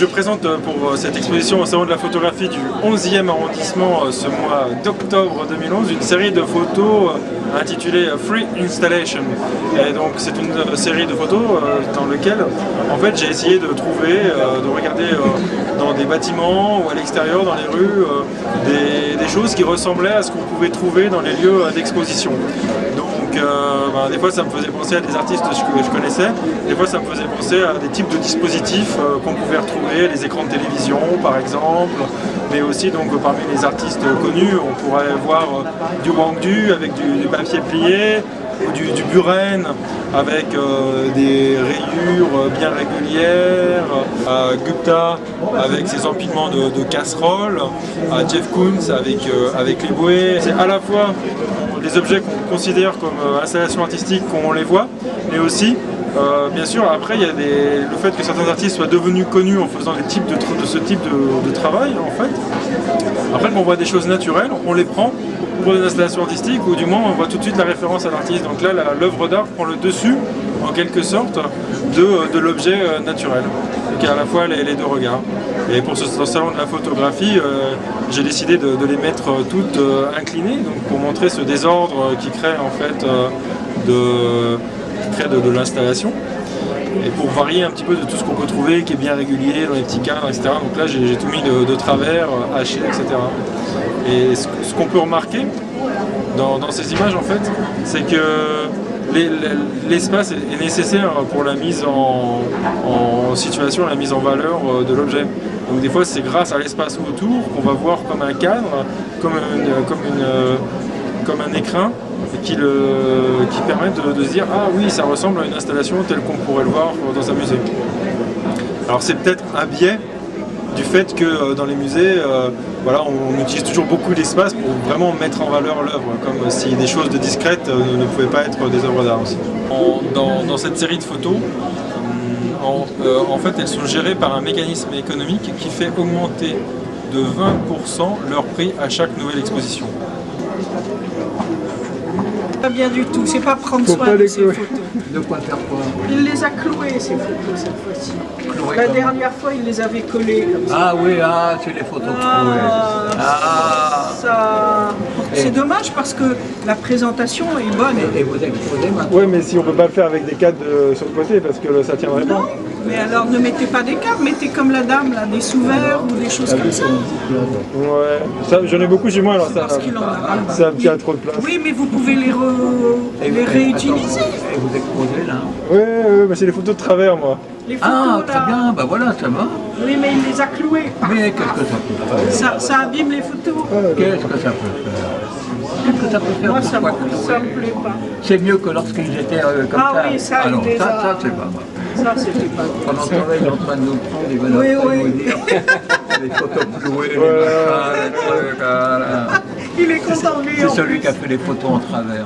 je présente pour cette exposition au Salon de la photographie du 11e arrondissement ce mois d'octobre 2011 une série de photos intitulée Free Installation. Et donc c'est une série de photos dans laquelle en fait j'ai essayé de trouver, de regarder dans des bâtiments ou à l'extérieur dans les rues des choses qui ressemblaient à ce qu'on pouvait trouver dans les lieux d'exposition. Des fois ça me faisait penser à des artistes que je connaissais, des fois ça me faisait penser à des types de dispositifs qu'on pouvait retrouver, les écrans de télévision par exemple, mais aussi donc parmi les artistes connus on pourrait voir du Wangdu avec du papier plié, ou du Buren avec des rayures bien régulières, Gupta avec ses empilements de casseroles, Jeff Koons avec les bouées. C'est à la fois des objets qu'on considère comme installations artistiques quand on les voit, mais aussi, bien sûr, après il y a le fait que certains artistes soient devenus connus en faisant ce type de travail, en fait. Après qu'on voit des choses naturelles, on les prend pour des installations artistiques, ou du moins on voit tout de suite la référence à l'artiste. Donc là, l'œuvre d'art prend le dessus, en quelque sorte, de l'objet naturel. Donc il y a à la fois les deux regards. Et pour ce salon de la photographie, j'ai décidé de les mettre toutes inclinées, donc pour montrer ce désordre qui crée en fait de l'installation. Et pour varier un petit peu de tout ce qu'on peut trouver qui est bien régulier dans les petits cadres, etc. Donc là j'ai tout mis de travers, haché, etc. Et ce qu'on peut remarquer dans ces images en fait, c'est que l'espace est nécessaire pour la mise en situation, la mise en valeur de l'objet. Donc des fois c'est grâce à l'espace autour qu'on va voir comme un cadre, comme un écrin qui permet de se dire « Ah oui, ça ressemble à une installation telle qu'on pourrait le voir dans un musée ». Alors c'est peut-être un biais du fait que dans les musées, on utilise toujours beaucoup d'espace pour vraiment mettre en valeur l'œuvre, comme si des choses de discrètes ne pouvaient pas être des œuvres d'art aussi. Dans cette série de photos, en fait, elles sont gérées par un mécanisme économique qui fait augmenter de 20% leur prix à chaque nouvelle exposition. Pas bien du tout, c'est pas prendre soin de ces photos. De quoi faire quoi? Il les a clouées ces photos cette fois-ci. La dernière fois il les avait collées comme ça. Ah oui, c'est les photos C'est dommage parce que la présentation est bonne. Et vous exposez maintenant? Oui, mais si on peut pas le faire avec des cadres sur le côté parce que ça tiendrait pas. Mais alors ne mettez pas des cadres, mettez comme la dame là, des sous-verts ou des choses comme ça. Ouais, j'en ai beaucoup chez moi alors ça me tient trop de place. Oui, mais vous pouvez les réutiliser. Et vous exposez là? Oui, mais c'est les photos de travers moi. Les photos, très bien, bah voilà, ça va. Oui, mais il les a clouées. Mais qu'est-ce que ça peut faire? Ça abîme les photos. Qu'est-ce que ça peut faire? Qu'est-ce que ça peut faire? Moi, ça me plaît pas. C'est mieux que lorsqu'ils étaient comme ça. Ah oui, ça, alors, il les a... ça c'est pas mal. Ça, c'était pas bon. Pendant ce temps-là, il est en train de nous prendre, il va nous dire les photos clouées, les machins, les trucs. Il est content, lui. C'est celui qui a fait les photos en travers.